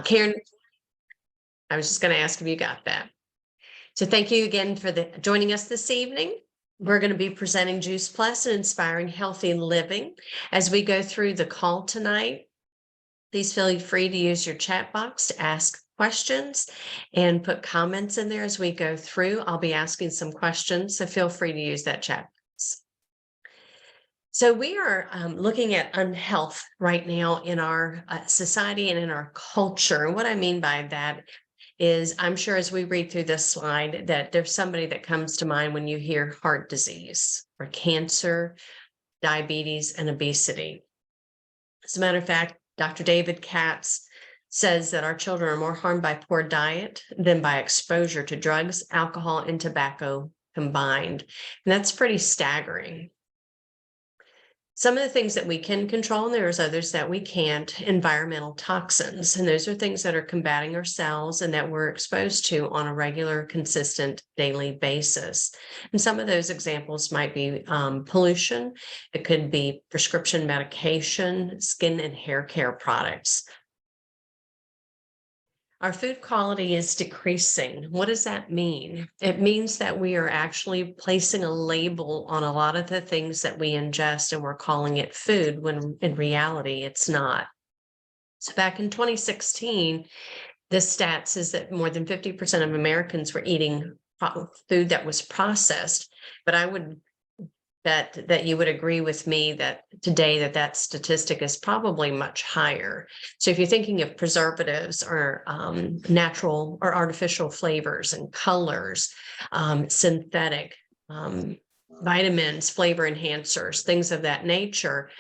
Karen, I was just going to ask if you got that. So thank you again for joining us this evening. We're going to be presenting Juice Plus and Inspiring Healthy Living. As we go through the call tonight, please feel free to use your chat box to ask questions and put comments in there as we go through. I'll be asking some questions, so feel free to use that chat box. So we are looking at unhealth right now in our society and in our culture. And what I mean by that is, I'm sure as we read through this slide that there's somebody that comes to mind when you hear heart disease or cancer, diabetes, and obesity. As a matter of fact, Dr. David Katz says that our children are more harmed by poor diet than by exposure to drugs, alcohol, and tobacco combined. And that's pretty staggering. Some of the things that we can control, and there's others that we can't, environmental toxins. And those are things that are combating our cells and that we're exposed to on a regular, consistent, daily basis. And some of those examples might be pollution. It could be prescription medication, skin and hair care products. Our food quality is decreasing. What does that mean? It means that we are actually placing a label on a lot of the things that we ingest and we're calling it food when in reality it's not. So back in 2016, the stat says that more than 50% of Americans were eating food that was processed. But I would bet that you would agree with me that today that statistic is probably much higher. So if you're thinking of preservatives or natural or artificial flavors and colors, synthetic vitamins, flavor enhancers, things of that nature,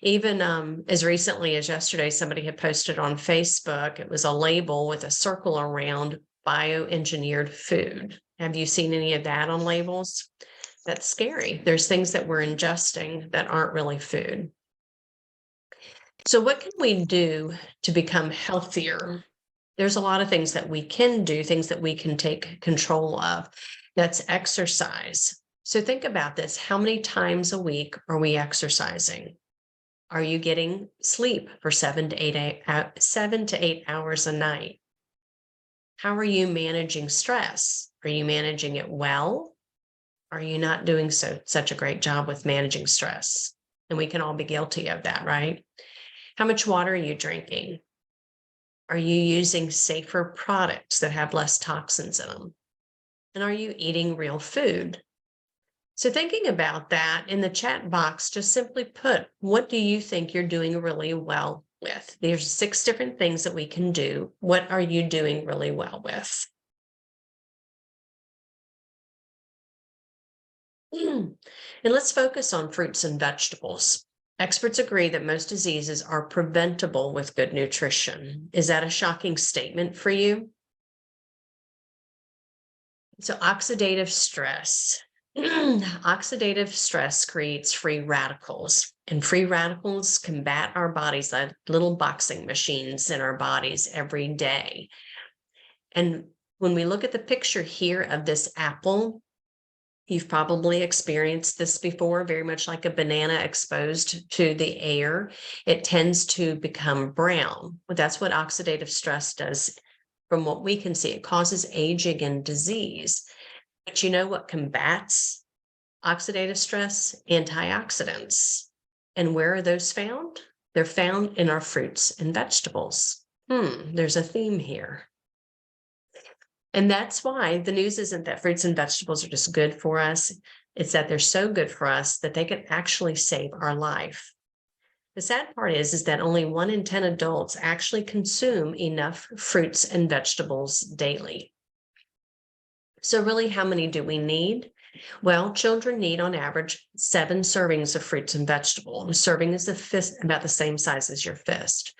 even as recently as yesterday, somebody had posted on Facebook, it was a label with a circle around bioengineered food. Have you seen any of that on labels? That's scary. There's things that we're ingesting that aren't really food. So what can we do to become healthier? There's a lot of things that we can do, things that we can take control of. That's exercise. So think about this. How many times a week are we exercising? Are you getting sleep for 7 to 8 hours a night? How are you managing stress? Are you managing it well? Are you not doing such a great job with managing stress? And we can all be guilty of that, right? How much water are you drinking? Are you using safer products that have less toxins in them? And are you eating real food? So thinking about that in the chat box, just simply put, what do you think you're doing really well with? There's 6 different things that we can do. What are you doing really well with? And let's focus on fruits and vegetables. Experts agree that most diseases are preventable with good nutrition. Is that a shocking statement for you? So oxidative stress. Oxidative stress creates free radicals, and free radicals combat our bodies like little boxing machines in our bodies every day. And when we look at the picture here of this apple, you've probably experienced this before, very much like a banana exposed to the air. It tends to become brown. Well, that's what oxidative stress does. From what we can see, it causes aging and disease. But you know what combats oxidative stress? Antioxidants. And where are those found? They're found in our fruits and vegetables. There's a theme here. And that's why the news isn't that fruits and vegetables are just good for us. It's that they're so good for us that they can actually save our life. The sad part is that only 1 in 10 adults actually consume enough fruits and vegetables daily. So really, how many do we need? Well, children need on average 7 servings of fruits and vegetables. A serving is about the same size as your fist.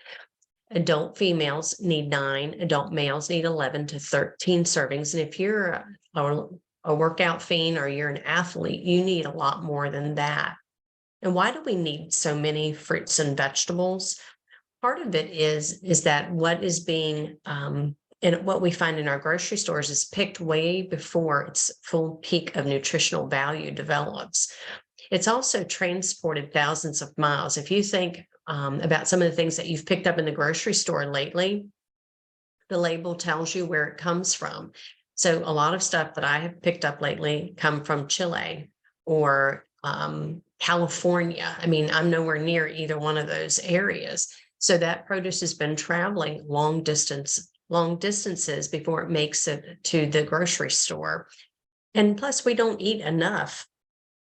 Adult females need 9, adult males need 11 to 13 servings. And if you're a workout fiend or you're an athlete, you need a lot more than that. And why do we need so many fruits and vegetables? Part of it is that what is being, and what we find in our grocery stores is picked way before its full peak of nutritional value develops. It's also transported thousands of miles. If you think about some of the things that you've picked up in the grocery store lately, The label tells you where it comes from. So a lot of stuff that I have picked up lately come from Chile or California. I mean, I'm nowhere near either one of those areas. So that produce has been traveling long distances before it makes it to the grocery store. And plus, we don't eat enough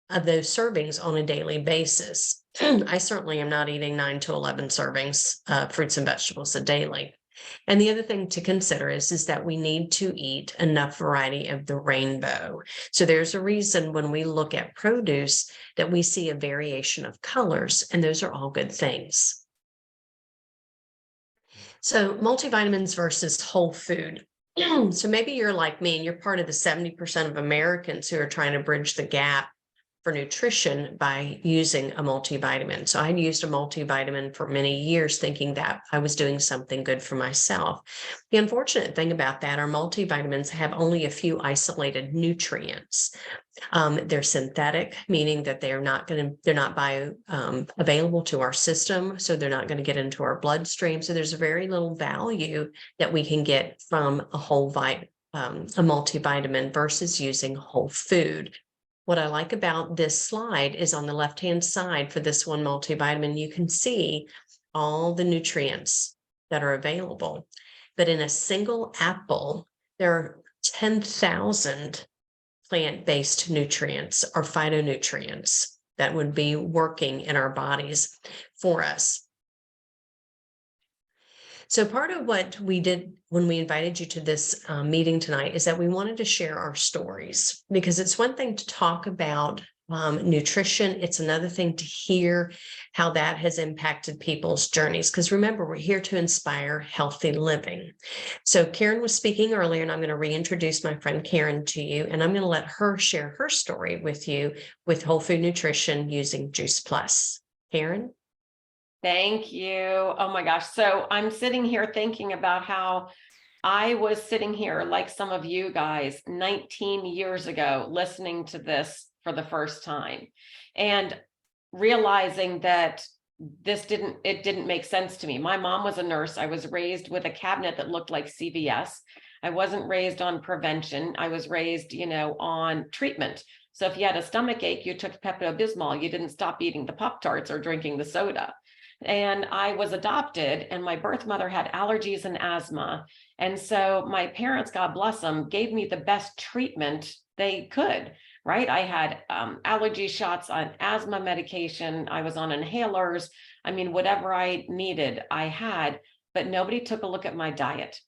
of those servings on a daily basis. I certainly am not eating 9 to 11 servings of fruits and vegetables a daily. And the other thing to consider is that we need to eat enough variety of the rainbow. So there's a reason when we look at produce that we see a variation of colors, and those are all good things. So multivitamins versus whole food. So maybe you're like me and you're part of the 70% of Americans who are trying to bridge the gap for nutrition by using a multivitamin. So I used a multivitamin for many years thinking that I was doing something good for myself. The unfortunate thing about that are multivitamins have only a few isolated nutrients. They're synthetic, meaning that they're not bio available to our system, so they're not going to get into our bloodstream. So there's very little value that we can get from a multivitamin versus using whole food. What I like about this slide is on the left-hand side for this one multivitamin, you can see all the nutrients that are available. But in a single apple, there are 10,000 plant-based nutrients or phytonutrients that would be working in our bodies for us. So part of what we did when we invited you to this meeting tonight is that we wanted to share our stories, because it's one thing to talk about nutrition. It's another thing to hear how that has impacted people's journeys. Because remember, we're here to inspire healthy living. So Karen was speaking earlier, and I'm going to reintroduce my friend Karen to you, and I'm going to let her share her story with you with whole food nutrition using Juice Plus. Karen? Thank you. Oh my gosh. So I'm sitting here thinking about how I was sitting here, like some of you guys, 19 years ago, listening to this for the first time and realizing that it didn't make sense to me. My mom was a nurse. I was raised with a cabinet that looked like CVS. I wasn't raised on prevention. I was raised, on treatment. So if you had a stomach ache, you took Pepto-Bismol. You didn't stop eating the Pop-Tarts or drinking the soda. And I was adopted, and my birth mother had allergies and asthma. And so my parents, God bless them, gave me the best treatment they could, right? I had allergy shots on asthma medication. I was on inhalers. I mean, whatever I needed, I had, but nobody took a look at my diet.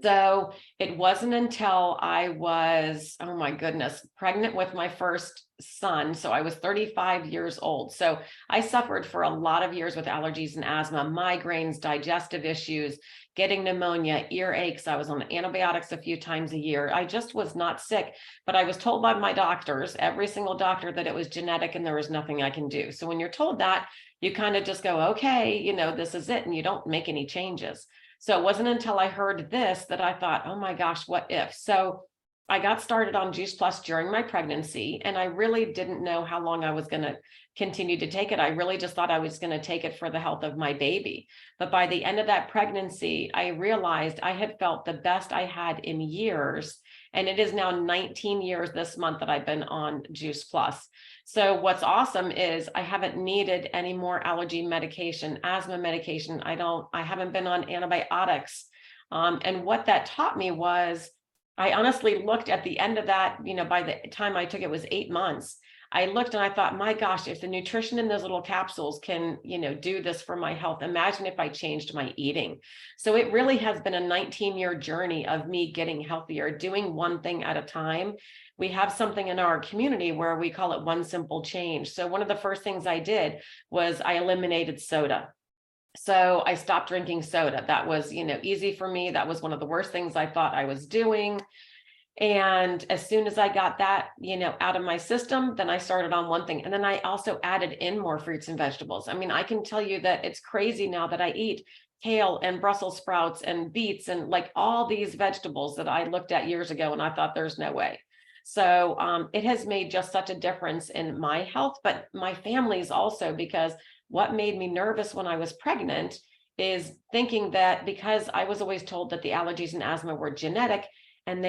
So it wasn't until I was, oh my goodness, pregnant with my first son. So I was 35 years old. So I suffered for a lot of years with allergies and asthma, migraines, digestive issues, getting pneumonia, ear aches. I was on antibiotics a few times a year. I just was not sick, but I was told by my doctors, every single doctor, that it was genetic and there was nothing I can do. So when you're told that, you kind of just go, okay, this is it. And you don't make any changes. So it wasn't until I heard this that I thought, oh my gosh, what if? So I got started on Juice Plus during my pregnancy, and I really didn't know how long I was going to continue to take it. I really just thought I was going to take it for the health of my baby. But by the end of that pregnancy, I realized I had felt the best I had in years. And it is now 19 years this month that I've been on Juice Plus. So what's awesome is I haven't needed any more allergy medication, asthma medication. I haven't been on antibiotics. And what that taught me was, I honestly looked at the end of that, by the time I took it was 8 months. I looked and I thought, my gosh, if the nutrition in those little capsules can, do this for my health, imagine if I changed my eating. So it really has been a 19-year journey of me getting healthier, doing one thing at a time. We have something in our community where we call it one simple change. So one of the first things I did was I eliminated soda. So I stopped drinking soda. That was, easy for me. That was one of the worst things I thought I was doing. And as soon as I got that, out of my system, then I started on one thing. And then I also added in more fruits and vegetables. I mean, I can tell you that it's crazy now that I eat kale and Brussels sprouts and beets and like all these vegetables that I looked at years ago and I thought there's no way. So it has made just such a difference in my health, but my family's also, because what made me nervous when I was pregnant is thinking that because I was always told that the allergies and asthma were genetic, and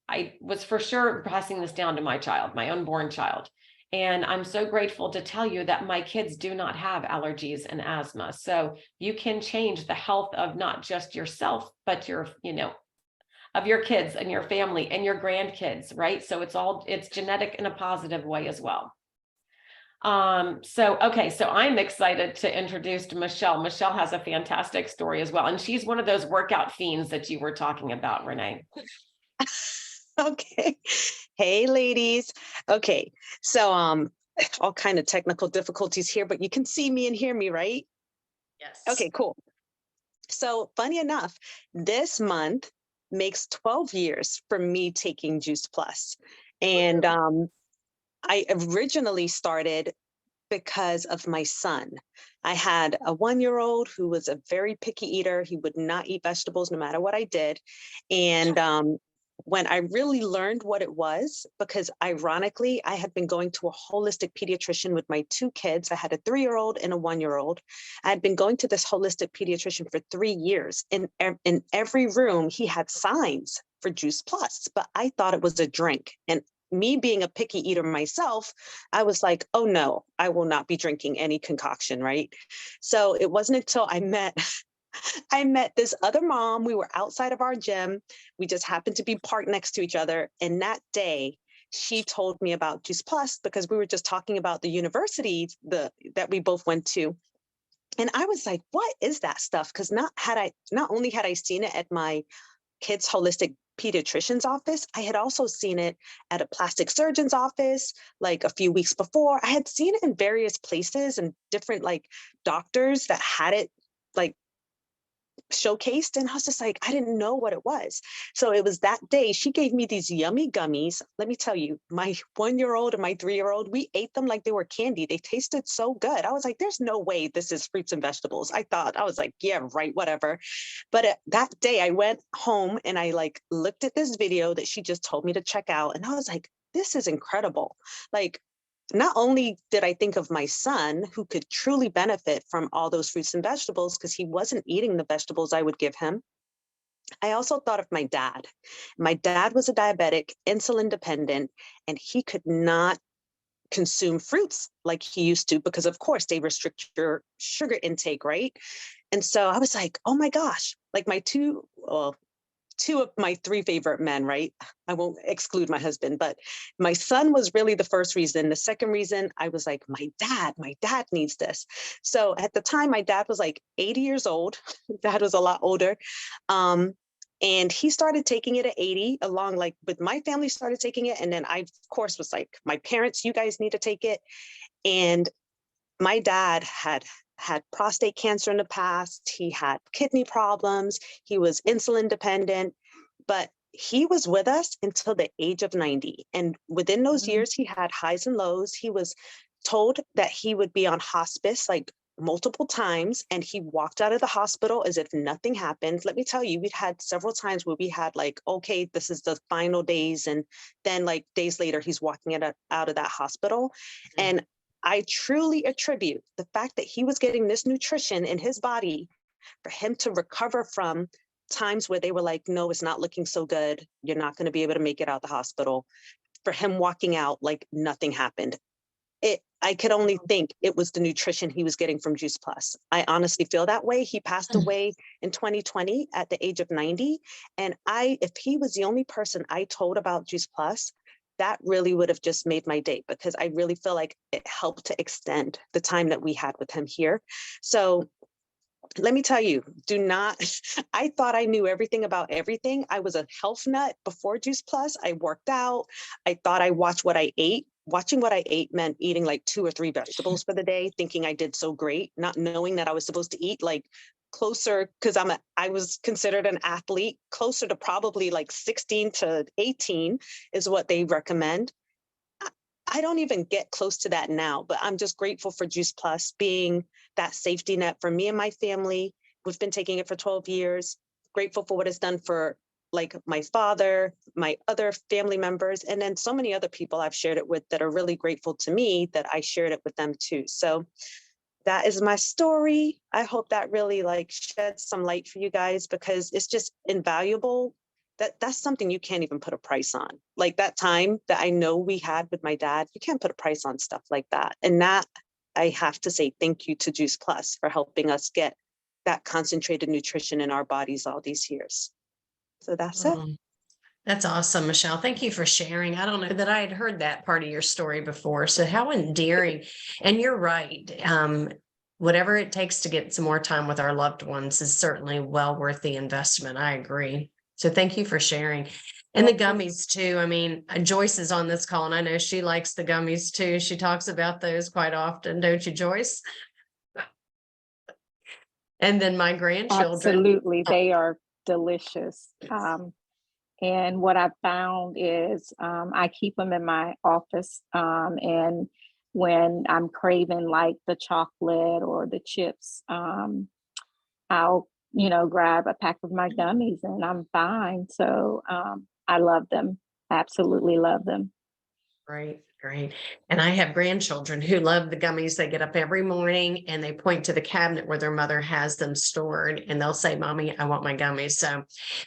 I was for sure passing this down to my child, my unborn child. And I'm so grateful to tell you that my kids do not have allergies and asthma. So you can change the health of not just yourself, but of your kids and your family and your grandkids, right? So it's genetic in a positive way as well. So I'm excited to introduce Michelle. Michelle has a fantastic story as well. And she's one of those workout fiends that you were talking about, Renee. Okay. Hey, ladies. Okay. So, all kind of technical difficulties here, but you can see me and hear me, right? Yes. Okay, cool. So, funny enough, this month makes 12 years for me taking Juice Plus. And I originally started because of my son. I had a 1-year-old who was a very picky eater. He would not eat vegetables no matter what I did. And when I really learned what it was, because ironically, I had been going to a holistic pediatrician with my 2 kids. I had a 3-year-old and a 1-year-old. I had been going to this holistic pediatrician for 3 years. In every room, he had signs for Juice Plus, but I thought it was a drink. And me being a picky eater myself, I was like, oh no, I will not be drinking any concoction, right? So it wasn't until I met this other mom. We were outside of our gym. We just happened to be parked next to each other. And that day, she told me about Juice Plus because we were just talking about the university that we both went to. And I was like, what is that stuff? Because not only had I seen it at my kids' holistic pediatrician's office, I had also seen it at a plastic surgeon's office like a few weeks before. I had seen it in various places and different like doctors that had it like showcased, and I was just like, I didn't know what it was. So it was that day she gave me these yummy gummies. Let me tell you, my 1-year-old and my 3-year-old, we ate them like they were candy. They tasted so good. I was like, there's no way this is fruits and vegetables. I was like, yeah, right, whatever. But that day I went home and I like looked at this video that she just told me to check out, and I was like, this is incredible. Like, not only did I think of my son, who could truly benefit from all those fruits and vegetables because he wasn't eating the vegetables I would give him, I also thought of my dad. My dad was a diabetic, insulin dependent, and he could not consume fruits like he used to because, of course, they restrict your sugar intake, right? And so I was like, oh my gosh, like two of my 3 favorite men, right? I won't exclude my husband, but my son was really the first reason. The second reason, I was like, my dad needs this. So at the time, my dad was like 80 years old. Dad was a lot older. And he started taking it at 80, along like with my family started taking it. And then I, of course, was like, my parents, you guys need to take it. And my dad had prostate cancer in the past. He had kidney problems. He was insulin dependent, but he was with us until the age of 90. And within those years, he had highs and lows. He was told that he would be on hospice like multiple times, and he walked out of the hospital as if nothing happened. Let me tell you, we'd had several times where we had like, okay, this is the final days. And then like days later, he's walking out of that hospital. And I truly attribute the fact that he was getting this nutrition in his body for him to recover from times where they were like, no, it's not looking so good. You're not going to be able to make it out the hospital. For him walking out like nothing happened. I could only think it was the nutrition he was getting from Juice Plus. I honestly feel that way. He passed away in 2020 at the age of 90. And if he was the only person I told about Juice Plus, that really would have just made my day, because I really feel like it helped to extend the time that we had with him here. So let me tell you, I thought I knew everything about everything. I was a health nut before Juice Plus. I worked out. I thought I watched what I ate. Watching what I ate meant eating like 2 or 3 vegetables for the day, thinking I did so great, not knowing that I was supposed to eat like closer, because I was considered an athlete, closer to probably like 16 to 18 is what they recommend. I don't even get close to that now, but I'm just grateful for Juice Plus being that safety net for me and my family. We've been taking it for 12 years. Grateful for what it's done for like my father, my other family members, and then so many other people I've shared it with that are really grateful to me that I shared it with them too. So that is my story. I hope that really like sheds some light for you guys, because it's just invaluable. That's something you can't even put a price on. Like that time that I know we had with my dad, you can't put a price on stuff like that. And that, I have to say thank you to Juice Plus for helping us get that concentrated nutrition in our bodies all these years. So that's it. That's awesome, Michelle. Thank you for sharing. I don't know that I had heard that part of your story before. So how endearing. And you're right. Whatever it takes to get some more time with our loved ones is certainly well worth the investment. I agree. So thank you for sharing. And the gummies too. I mean, Joyce is on this call and I know she likes the gummies too. She talks about those quite often, don't you, Joyce? And then my grandchildren. Absolutely. They are delicious. And what I found is I keep them in my office. And when I'm craving like the chocolate or the chips, I'll, grab a pack of my gummies and I'm fine. So I love them. Absolutely love them. Great, great. And I have grandchildren who love the gummies. They get up every morning and they point to the cabinet where their mother has them stored and they'll say, Mommy, I want my gummies. So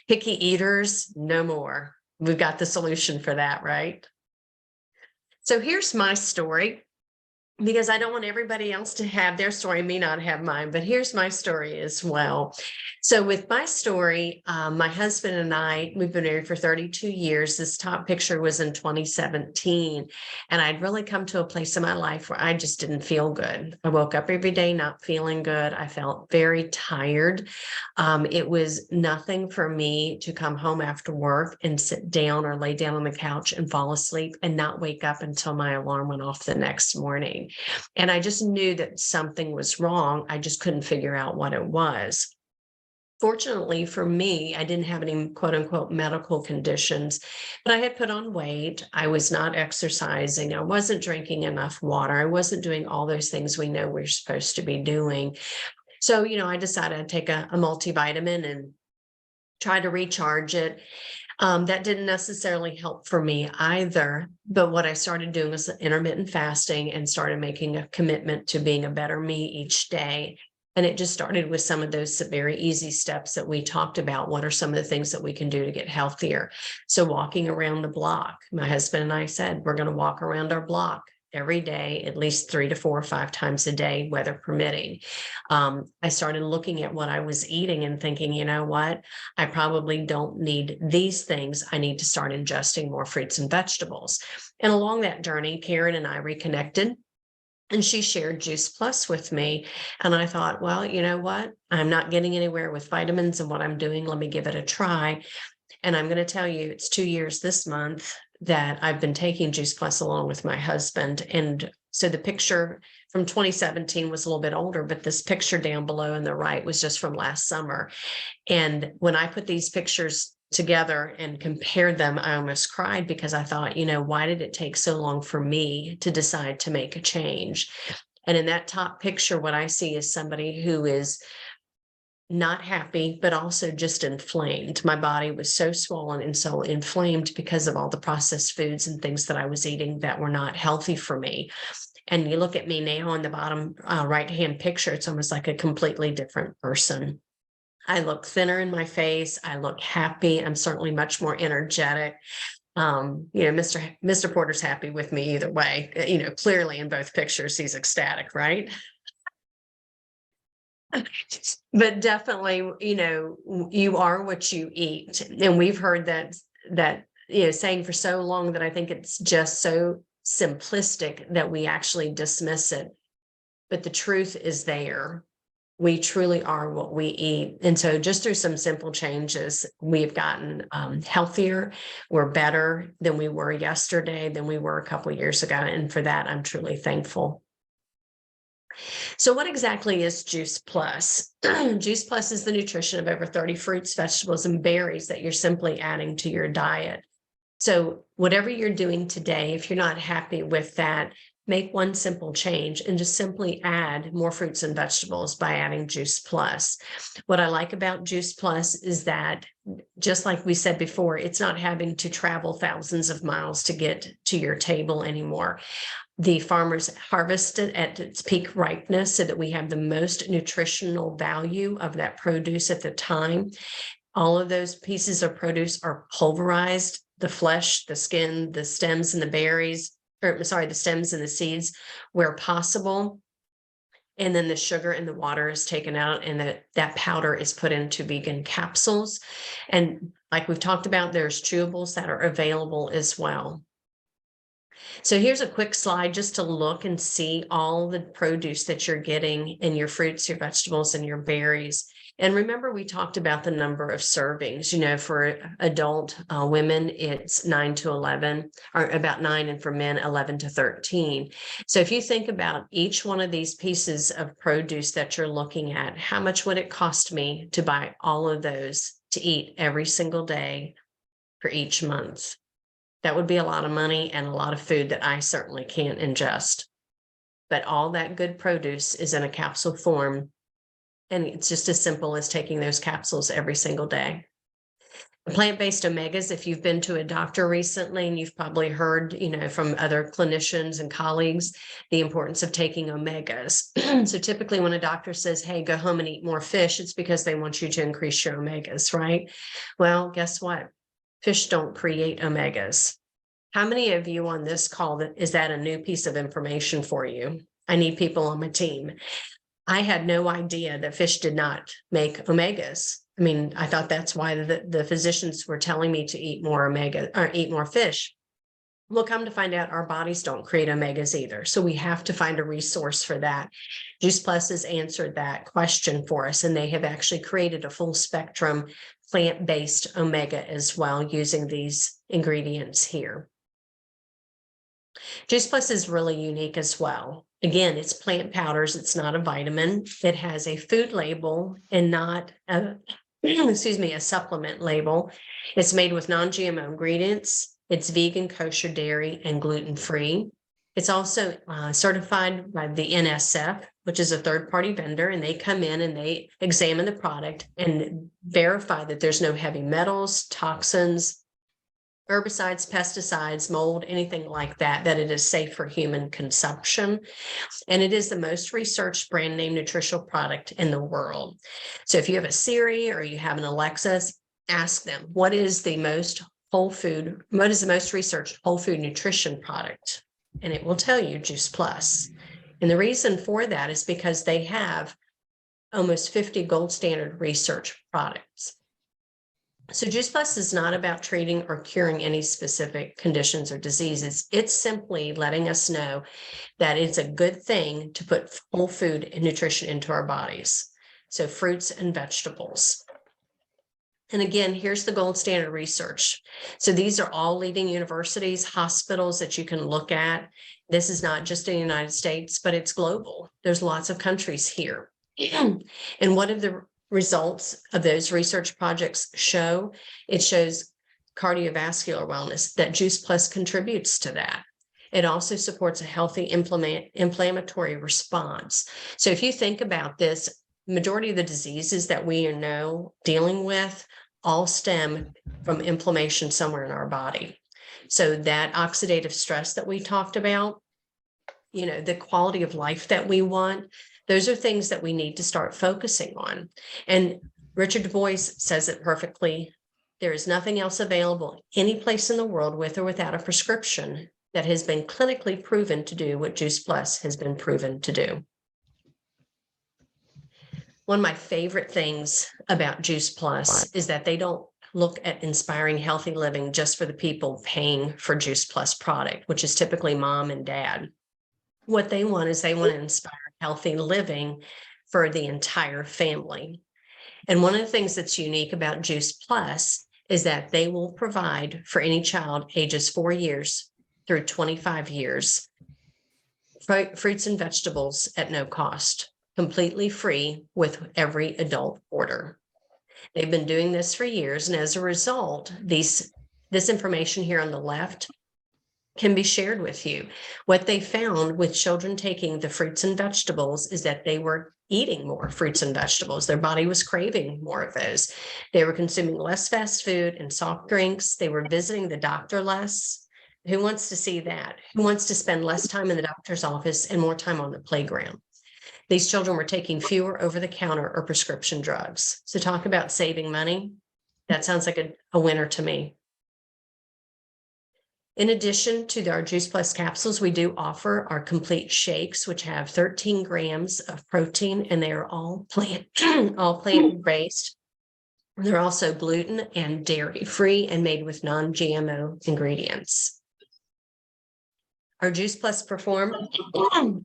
picky eaters, no more. We've got the solution for that, right? So here's my story, because I don't want everybody else to have their story, me not have mine, but here's my story as well. So with my story, my husband and I, we've been married for 32 years. This top picture was in 2017. And I'd really come to a place in my life where I just didn't feel good. I woke up every day not feeling good. I felt very tired. It was nothing for me to come home after work and sit down or lay down on the couch and fall asleep and not wake up until my alarm went off the next morning. And I just knew that something was wrong. I just couldn't figure out what it was. Fortunately for me, I didn't have any quote unquote medical conditions, but I had put on weight. I was not exercising. I wasn't drinking enough water. I wasn't doing all those things we know we're supposed to be doing. So, I decided I'd take a multivitamin and try to recharge it. That didn't necessarily help for me either. But what I started doing was intermittent fasting and started making a commitment to being a better me each day. And it just started with some of those very easy steps that we talked about. What are some of the things that we can do to get healthier? So walking around the block, my husband and I said, we're going to walk around our block every day, at least 3 to 4 or 5 times a day, weather permitting. I started looking at what I was eating and thinking, you know what, I probably don't need these things. I need to start ingesting more fruits and vegetables. And along that journey, Karen and I reconnected. And she shared Juice Plus with me. And I thought, well, you know what? I'm not getting anywhere with vitamins and what I'm doing. Let me give it a try. And I'm going to tell you, it's 2 years this month that I've been taking Juice Plus along with my husband. And so the picture from 2017 was a little bit older, but this picture down below in the right was just from last summer. And when I put these pictures together and compared them, I almost cried because I thought, why did it take so long for me to decide to make a change? And in that top picture, what I see is somebody who is not happy, but also just inflamed. My body was so swollen and so inflamed because of all the processed foods and things that I was eating that were not healthy for me. And you look at me now in the bottom right-hand picture, it's almost like a completely different person. I look thinner in my face. I look happy. I'm certainly much more energetic. Mr. Porter's happy with me either way. Clearly in both pictures, he's ecstatic, right? But definitely, you are what you eat. And we've heard that saying for so long that I think it's just so simplistic that we actually dismiss it. But the truth is there. We truly are what we eat. And so just through some simple changes, we've gotten healthier. We're better than we were yesterday, than we were a couple of years ago. And for that, I'm truly thankful. So what exactly is Juice Plus? Juice Plus is the nutrition of over 30 fruits, vegetables, and berries that you're simply adding to your diet. So whatever you're doing today, if you're not happy with that, make one simple change and just simply add more fruits and vegetables by adding Juice Plus. What I like about Juice Plus is that, just like we said before, it's not having to travel thousands of miles to get to your table anymore. The farmers harvest it at its peak ripeness so that we have the most nutritional value of that produce at the time. All of those pieces of produce are pulverized. The flesh, the skin, the stems and the berries, or sorry, the stems and the seeds where possible. And then the sugar and the water is taken out, and that powder is put into vegan capsules. And like we've talked about, there's chewables that are available as well. So here's a quick slide just to look and see all the produce that you're getting in your fruits, your vegetables, and your berries. And remember, we talked about the number of servings. For adult women, it's 9 to 11, or about 9, and for men, 11 to 13. So if you think about each one of these pieces of produce that you're looking at, how much would it cost me to buy all of those to eat every single day for each month? That would be a lot of money and a lot of food that I certainly can't ingest. But all that good produce is in a capsule form. And it's just as simple as taking those capsules every single day. Plant-based omegas, if you've been to a doctor recently, and you've probably heard, from other clinicians and colleagues, the importance of taking omegas. So typically when a doctor says, hey, go home and eat more fish, it's because they want you to increase your omegas, right? Well, guess what? Fish don't create omegas. How many of you on this call, is that a new piece of information for you? I need people on my team. I had no idea that fish did not make omegas. I mean, I thought that's why the physicians were telling me to eat more omega or eat more fish. Well, come to find out, our bodies don't create omegas either. So we have to find a resource for that. Juice Plus has answered that question for us, and they have actually created a full spectrum plant-based omega as well using these ingredients here. Juice Plus is really unique as well. Again, it's plant powders. It's not a vitamin. It has a food label and not a, a supplement label. It's made with non-GMO ingredients. It's vegan, kosher, dairy, and gluten-free. It's also certified by the NSF, which is a third-party vendor, and they come in and they examine the product and verify that there's no heavy metals, toxins, herbicides, pesticides, mold, anything like that, that it is safe for human consumption. And it is the most researched brand name nutritional product in the world. So if you have a Siri or you have an Alexa, ask them, what is the most researched whole food nutrition product? And it will tell you Juice Plus. And the reason for that is because they have almost 50 gold standard research products. So Juice Plus is not about treating or curing any specific conditions or diseases. It's simply letting us know that it's a good thing to put whole food and nutrition into our bodies. So fruits and vegetables. And again, here's the gold standard research. So these are all leading universities, hospitals that you can look at. This is not just in the United States, but it's global. There's lots of countries here. And one of the results of those research projects show, it shows cardiovascular wellness, that Juice Plus contributes to that. It also supports a healthy inflammatory response. So if you think about this, majority of the diseases that we are now dealing with all stem from inflammation somewhere in our body. So that oxidative stress that we talked about, the quality of life that we want, those are things that we need to start focusing on. And Richard Joyce says it perfectly. There is nothing else available any place in the world with or without a prescription that has been clinically proven to do what Juice Plus has been proven to do. One of my favorite things about Juice Plus is that they don't look at inspiring healthy living just for the people paying for Juice Plus product, which is typically mom and dad. What they want is they want to inspire healthy living for the entire family. And one of the things that's unique about Juice Plus is that they will provide for any child ages 4 years through 25 years, fruits and vegetables at no cost, completely free with every adult order. They've been doing this for years. And as a result, this information here on the left can be shared with you. What they found with children taking the fruits and vegetables is that they were eating more fruits and vegetables. Their body was craving more of those. They were consuming less fast food and soft drinks. They were visiting the doctor less. Who wants to see that? Who wants to spend less time in the doctor's office and more time on the playground? These children were taking fewer over-the-counter or prescription drugs. So talk about saving money. That sounds like a winner to me. In addition to our Juice Plus capsules, we do offer our complete shakes, which have 13 grams of protein, and they are all plant-based. They're also gluten and dairy-free and made with non-GMO ingredients. Our Juice Plus Perform,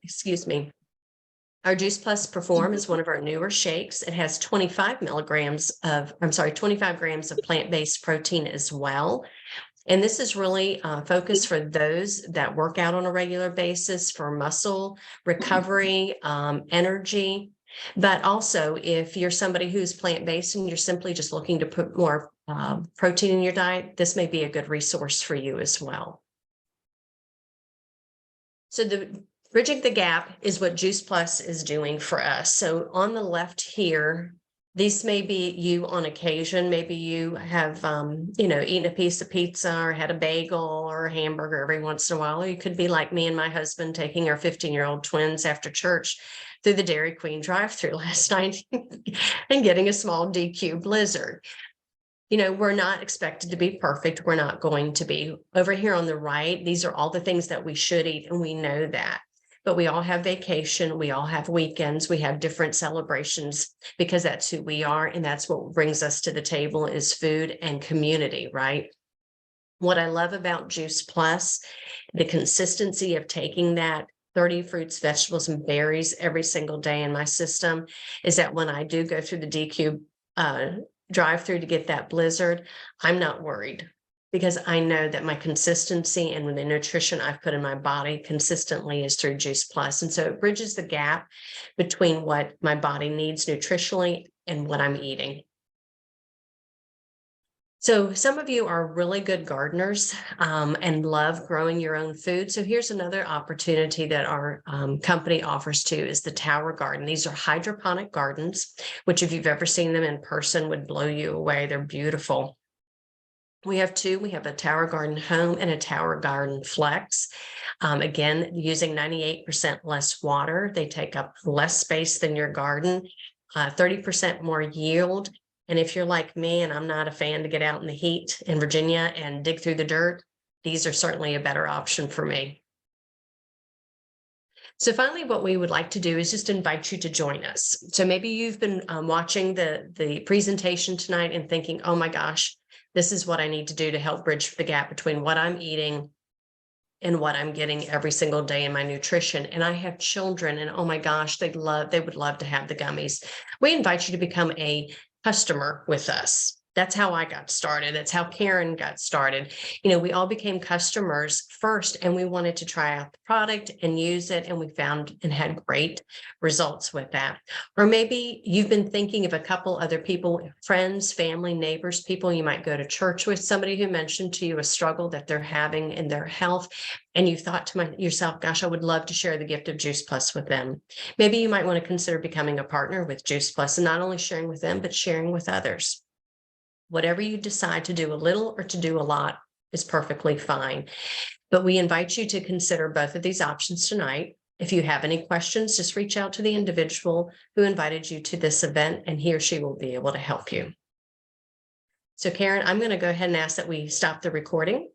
excuse me. Our Juice Plus Perform is one of our newer shakes. It has 25 grams of plant-based protein as well. And this is really focused for those that work out on a regular basis for muscle recovery, energy. But also, if you're somebody who's plant-based and you're simply just looking to put more protein in your diet, this may be a good resource for you as well. So the bridging the gap is what Juice Plus is doing for us. So on the left here, these may be you on occasion. Maybe you have, eaten a piece of pizza or had a bagel or a hamburger every once in a while. Or you could be like me and my husband taking our 15-year-old twins after church through the Dairy Queen drive-thru last night and getting a small DQ Blizzard. We're not expected to be perfect. We're not going to be. Over here on the right, these are all the things that we should eat, and we know that. But we all have vacation, we all have weekends, we have different celebrations because that's who we are, and that's what brings us to the table is food and community, right? What I love about Juice Plus, the consistency of taking that 30 fruits, vegetables, and berries every single day in my system is that when I do go through the DQ drive-through to get that Blizzard, I'm not worried because I know that my consistency and the nutrition I've put in my body consistently is through Juice Plus. And so it bridges the gap between what my body needs nutritionally and what I'm eating. So some of you are really good gardeners and love growing your own food. So here's another opportunity that our company offers too is the Tower Garden. These are hydroponic gardens, which if you've ever seen them in person would blow you away. They're beautiful. We have two. We have a Tower Garden Home and a Tower Garden Flex. Again, using 98% less water. They take up less space than your garden, 30% more yield. And if you're like me and I'm not a fan to get out in the heat in Virginia and dig through the dirt, these are certainly a better option for me. So finally, what we would like to do is just invite you to join us. So maybe you've been watching the presentation tonight and thinking, oh my gosh, this is what I need to do to help bridge the gap between what I'm eating and what I'm getting every single day in my nutrition. And I have children and oh my gosh, they would love to have the gummies. We invite you to become a customer with us. That's how I got started. That's how Karen got started. We all became customers first and we wanted to try out the product and use it. And we found and had great results with that. Or maybe you've been thinking of a couple other people, friends, family, neighbors, people you might go to church with, somebody who mentioned to you a struggle that they're having in their health. And you thought to yourself, gosh, I would love to share the gift of Juice Plus with them. Maybe you might want to consider becoming a partner with Juice Plus and not only sharing with them, but sharing with others. Whatever you decide to do a little or to do a lot is perfectly fine. But we invite you to consider both of these options tonight. If you have any questions, just reach out to the individual who invited you to this event and he or she will be able to help you. So Karen, I'm going to go ahead and ask that we stop the recording.